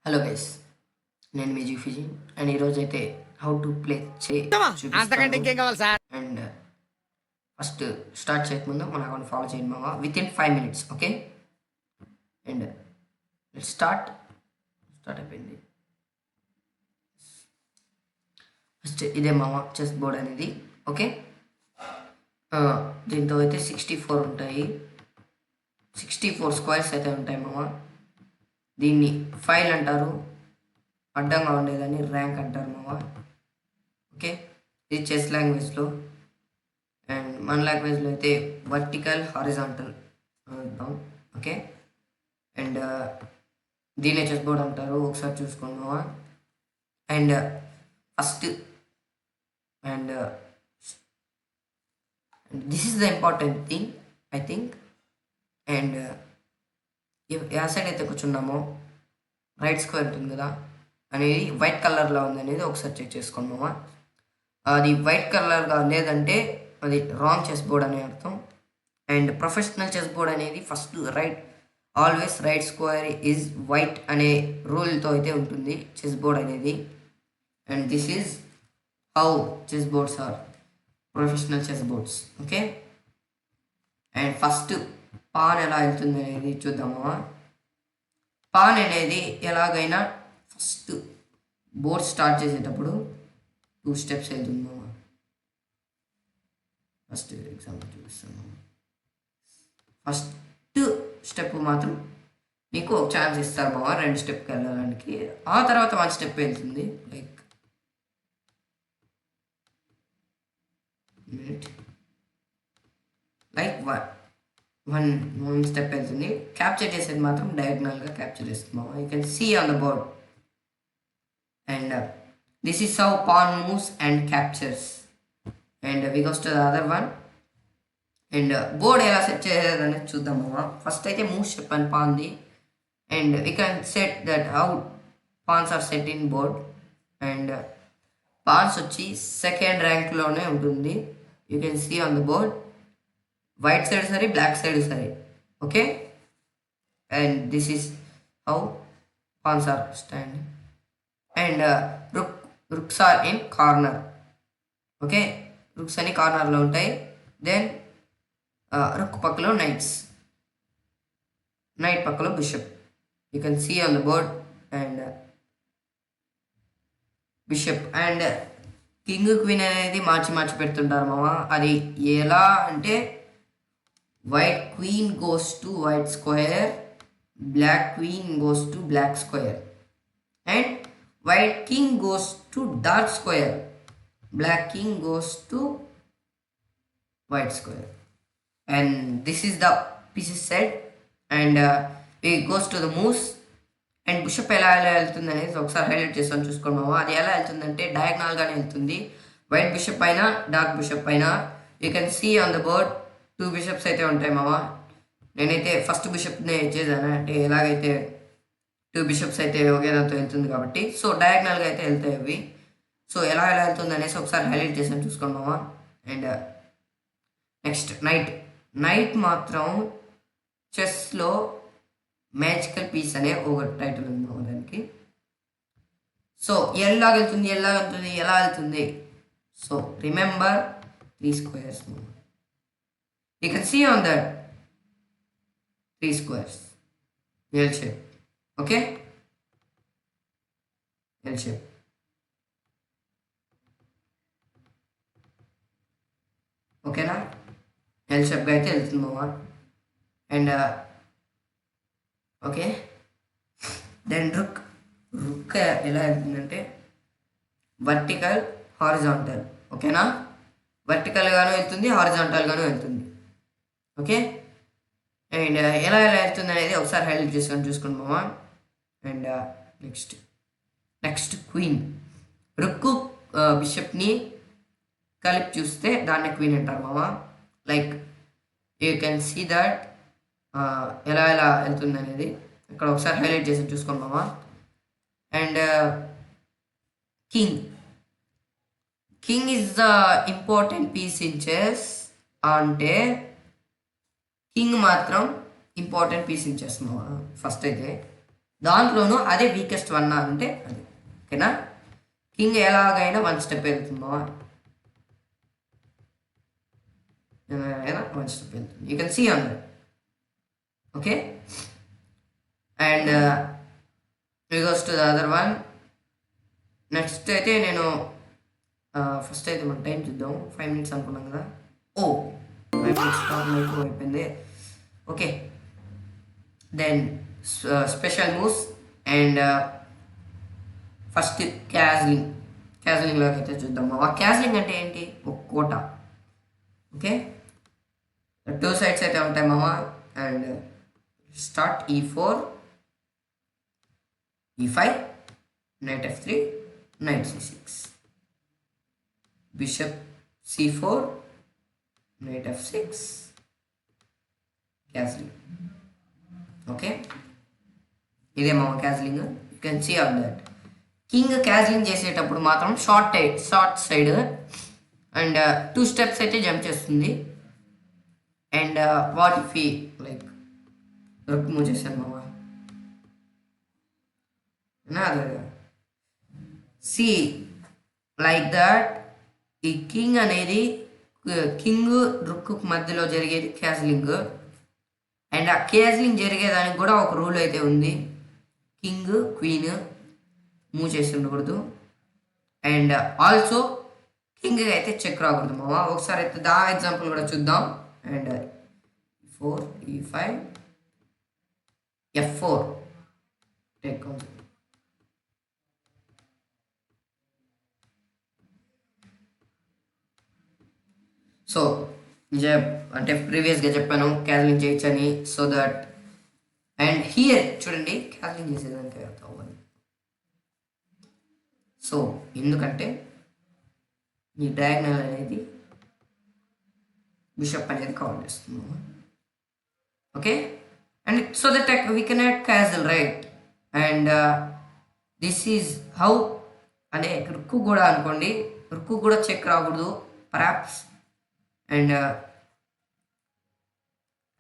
Hello guys, నేను మీ జీఫీజీ and ఈరోజు అయితే హౌ టు ప్లే అంతకంటే ఇంకేం కావాలి సార్? అండ్ ఫస్ట్ స్టార్ట్ చేయకముందు మన అకౌంట్ ఫాలో చేయండి మామ with in 5 minutes, okay? And start అయిపోయింది. ఫస్ట్ ఇదే మామ చెస్ బోర్డ్ అనేది, ఓకే? దీంతో అయితే 64 ఉంటాయి, 64 స్క్వేర్స్ అయితే ఉంటాయి మామ. దీన్ని ఫైల్ అంటారు, అడ్డంగా ఉండేదాన్ని ర్యాంక్ అంటారు మామ, ఓకే? ఇది చెస్ లాంగ్వేజ్లో. అండ్ మన లాంగ్వేజ్లో అయితే వర్టికల్ హారిజాంటల్ అంటాం, ఓకే? అండ్ దీన్నే చెస్ బోర్డ్ అంటారు, ఒకసారి చూసుకోండి మామ. And first and this is the important thing I think. And A side అయితే కూర్చున్నామో రైట్ స్క్వేర్ ఉంటుంది కదా అనేది వైట్ కలర్లో ఉంది అనేది ఒకసారి చెక్ చేసుకోండి మామ. అది వైట్ కలర్గా లేదంటే అది రాంగ్ చెస్ బోర్డ్ అనే అర్థం. అండ్ ప్రొఫెషనల్ చెస్ బోర్డ్ అనేది first always right square is white అనే రూల్తో అయితే ఉంటుంది చెస్ బోర్డ్ అనేది. And this is how chess boards are, professional chess boards, okay? And first pawn ఎలా వెళ్తుంది అనేది చూద్దామా. పాన్ అనేది ఎలాగైనా ఫస్ట్ బోర్డ్ స్టార్ట్ చేసేటప్పుడు 2 steps వెళ్తుంది మామ. ఫస్ట్ ఎగ్జాంపుల్ చూపిస్తాను. ఫస్ట్ స్టెప్ మాత్రం నీకు ఒక ఛాన్స్ ఇస్తారు మామ 2 స్టెప్కి వెళ్ళడానికి. ఆ తర్వాత 1 step వెళ్తుంది, లైక్ వన్ స్టెప్ వెళ్తుంది. క్యాప్చర్ చేసేది మాత్రం డయాగ్నల్గా క్యాప్చర్ చేస్తున్నాం. You can see on the board. And this is how pawn moves and captures. And we goes to the other one. And board ఎలా సెట్ చేసేది అనేది చూద్దాము. ఫస్ట్ అయితే మూవ్స్ చెప్పాను పాన్ది. And we can set that how pawns are set in board. And pawns వచ్చి second ర్యాంక్లోనే ఉంటుంది. You can see on the board. White side సరే, బ్లాక్ సైడ్ సరే, okay? And this is how pawns are standing. And rooks are in corner, okay? Rooks అని కార్నర్లో ఉంటాయి. Then rook పక్కలో knight పక్కలో bishop. You can see on the board. And bishop and king queen అనేది మార్చి పెడుతుంటారు మామ. అది ఎలా అంటే white queen goes to white square, black queen goes to black square, and white king goes to dark square, black king goes to white square. And this is the pieces set. And it goes to the moves. And bishop ఎలా వెళ్తుంది అనేది ఒకసారి highlight చేస్తాను, చూసుకున్నాము. అది ఎలా వెళ్తుందంటే డయాగ్నల్గానే వెళ్తుంది. వైట్ బిషప్ పైన, డార్క్ బిషప్ పైన. You can see on the board 2 bishops అయితే ఉంటాయి మామ. నేనైతే ఫస్ట్ బిషప్నే చేశాను, అంటే ఎలాగైతే 2 బిషప్స్ అయితే ఒకే దాంతో వెళ్తుంది కాబట్టి. సో డయాగ్నల్గా అయితే వెళ్తాయి అవి. సో ఎలా వెళ్తుంది అనేసి ఒకసారి హైలైట్ చేసాను, చూసుకోండి మామ. అండ్ నెక్స్ట్ నైట్ మాత్రం చెస్లో మ్యాజికల్ పీస్ అనే ఒక టైటిల్ ఉంది మామ దానికి. సో ఎలా వెళ్తుంది. So remember 3 squares. You can see on that 3 squares, L shape, okay? L shape. Okay na? L shape గా అయితే వెళ్తుంది మామ. అండ్ ఓకే, దెన్ రుక్ ఎలా వెళ్తుందంటే వర్టికల్ హారిజాంటల్, ఓకేనా? వర్టికల్గాను వెళ్తుంది, హారిజాంటల్గాను వెళ్తుంది, ఓకే? అండ్ ఎలా వెళ్తుంది అనేది ఒకసారి హైలైట్ చేసుకొని చూసుకోండి మామ. And next queen. రుక్కు బిషప్ని కలిపి చూస్తే దాన్ని క్వీన్ అంటారు మామ. Like you can see that ఎలా వెళ్తుంది అనేది ఇక్కడ ఒకసారి హైలైట్ చేసి చూసుకోండి మామ. And king is the important piece in chess. అంటే కింగ్ మాత్రం ఇంపార్టెంట్ పీస్ ఇన్ చెస్ మామ. ఫస్ట్ అయితే దాంట్లోనూ అదే వీకెస్ట్ వన్ అంటే అది. ఓకేనా? కింగ్ ఎలాగైనా 1 స్టెప్ వెళ్తుంది మావా, ఎలాగైనా 1 స్టెప్ వెళ్తుంది. You can see on that. Okay, and goes to the other one. Next అయితే నేను ఫస్ట్ అయితే మన టైం చూద్దాం. 5 minutes అనుకున్నాం కదా. 5 minutes ఎక్కువ అయిపోయింది. Okay, then special moves and first క్యాజ్లింగ్లోకి అయితే చూద్దాం. ఆ క్యాజ్లింగ్ అంటే ఏంటి? ఒక కోట. ఓకే, 2 sides అయితే ఉంటాయి మామ. And start E4, E5, knight F3, knight C6, bishop C4, knight F6, castling. Okay, ఇదే మామ castling. You can see on that. King castling చేసేటప్పుడు మాత్రం షార్ట్ సైడ్ అండ్ 2 steps అయితే జంప్ చేస్తుంది. అండ్ వాట్ ఇఫ్ ఈ లైక్ రుక్ మూవ్ చేశాను మామ, see like that. ఈ కింగ్ అనేది కింగ్ రుక్ మధ్యలో జరిగేది క్యాజ్లింగ్. అండ్ ఆ క్యాజ్లింగ్ జరిగేదానికి కూడా ఒక రూల్ అయితే ఉంది. కింగ్ క్వీన్ మూవ్ చేసి ఉండకూడదు. అండ్ ఆల్సో కింగ్ అయితే చెక్ రాకూడదు మామ. ఒకసారి అయితే దా ఎగ్జాంపుల్ కూడా చూద్దాం. And E4, E5, F4 take. So అంటే ప్రీవియస్గా చెప్పాను క్యాజ్లింగ్ చేయొచ్చని. సో దట్ అండ్ హియర్ చూడండి క్యాజ్లింగ్ చేసేదానికి అవ్వదు. సో ఎందుకంటే ఈ డయాగ్నల్ అనేది బిషప్ అనేది కవర్ చేస్తున్నాము. Okay, and so that we cannot castle right. And this is how అంటే రుక్కు కూడా అనుకోండి, రుక్కు కూడా చెక్ రాకూడదు పరాప్స్.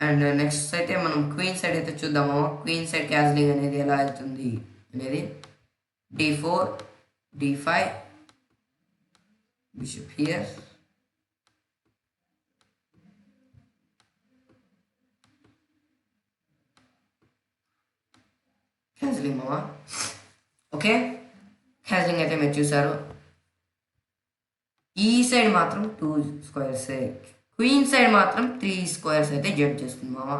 అండ్ నెక్స్ట్ అయితే మనం క్వీన్ సైడ్ అయితే చూద్దాము. క్వీన్ సైడ్ క్యాజ్లింగ్ అనేది ఎలా వెళ్తుంది అనేది D4, D5, బిషప్ హియర్, క్యాజ్లింగ్ మామా. ఓకే, క్యాజ్లింగ్ అయితే మీరు చూసారు. ఈ సైడ్ మాత్రం 2 squares, క్వీన్ సైడ్ మాత్రం 3 squares అయితే జంప్ చేస్తుంది మామ.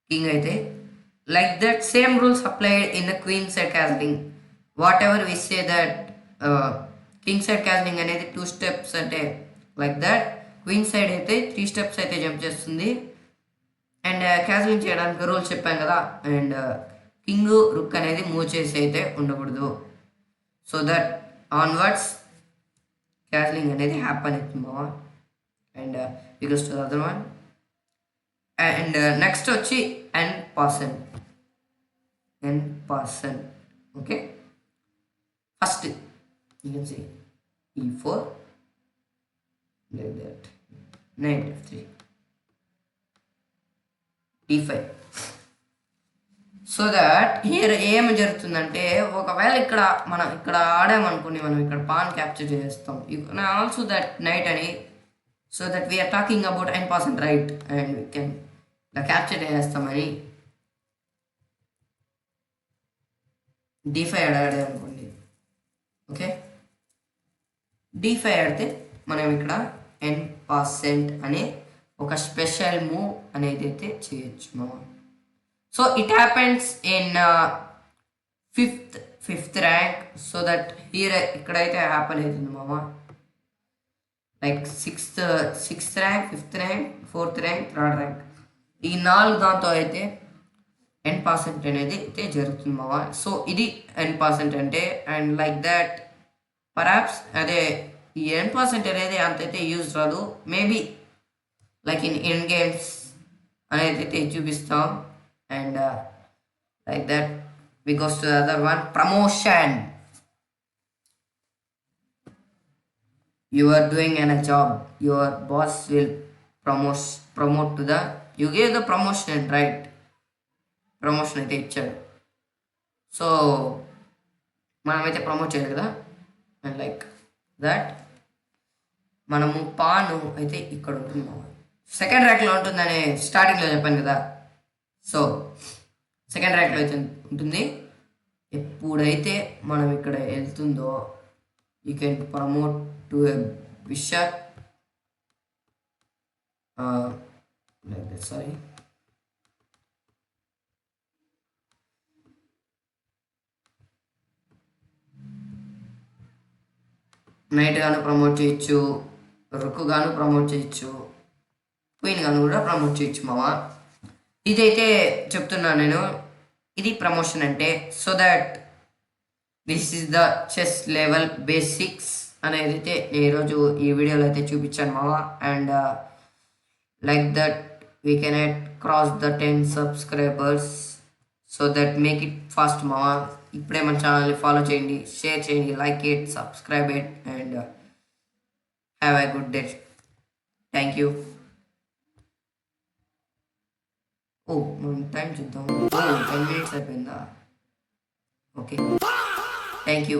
కింగ్ అయితే like that same rules applied in the queen side castling. Whatever we say that king side castling అనేది 2 steps అంటే లైక్ దట్. క్వీన్ సైడ్ అయితే 3 steps అయితే జంప్ చేస్తుంది. అండ్ క్యాజ్లింగ్ చేయడానికి రూల్స్ చెప్పాం కదా. అండ్ కింగ్ రుక్ అనేది మూవ్ చేసి అయితే ఉండకూడదు. సో దట్ ఆన్వర్డ్స్ క్యాజ్లింగ్ అనేది హ్యాపన్ అవుతుంది మామ. And because to other one. And next వచ్చి en passant. Okay, first you can see E4 like that, knight F3, D5. So that here ఏమి జరుగుతుందంటే ఒకవేళ మనం ఇక్కడ ఆడామనుకుని మనం ఇక్కడ పాన్ క్యాప్చర్ చేస్తాం. ఆల్సో దట్ నైట్ అని. So that we're talking about n% right and we can ఇలా క్యాప్చర్ చేస్తామని D5 ఆడాడే అనుకోండి. ఓకే, D5 ఆడితే మనం ఇక్కడ n% అనే ఒక స్పెషల్ మూవ్ అనేది అయితే చేయొచ్చు మనం. So it happens in fifth rank. So that here ఇక్కడైతే హ్యాపన్ అవుతుంది మామ. Like sixth rank, 5th rank, 4th rank, 3rd rank, ఈ 4 దాంతో అయితే n% అనేది అయితే జరుగుతుంది మామ. సో ఇది n% అంటే. అండ్ లైక్ దట్ పరాప్స్ అదే ఈ n% అనేది అంతైతే యూజ్ రాదు. మేబీ లైక్ ఇన్ గేమ్స్ అనేది అయితే చూపిస్తాం. And like that we goes to the other one, promotion. You are doing a job, your boss will promote to the, you gave the promotion, right? Promotion అయితే ఇచ్చాడు. So మనమైతే promote చేయాలి కదా, and like that మనము పాను అయితే ఇక్కడ ఉంటుంది మామ. సెకండ్ ర్యాక్లో ఉంటుందని స్టార్టింగ్లో చెప్పాను కదా. సో సెకండ్ ర్యాక్లో అయితే ఉంటుంది. ఎప్పుడైతే మనం ఇక్కడ వెళ్తుందో you can promote to a bishop like that. Sorry, night గాను ప్రమోట్ చేయొచ్చు, రుక్ గాను ప్రమోట్ చేయొచ్చు, క్వీన్ గాను కూడా ప్రమోట్ చేయొచ్చు మామ. ఇదైతే చెప్తున్నాను నేను, ఇది ప్రమోషన్ అంటే. So that this is the chess level basics అనేది అయితే ఈరోజు ఈ వీడియోలో అయితే చూపించాను మామ. And like that we can cross the 10 subscribers. So that make it fast మామ. ఇప్పుడే మన ఛానల్ని ఫాలో చేయండి, షేర్ చేయండి, like it, subscribe it, and have a good day. Thank you. ఓ మనం టైం చూద్దాం. 10 minutes అయిపోయిందా? Okay, thank you.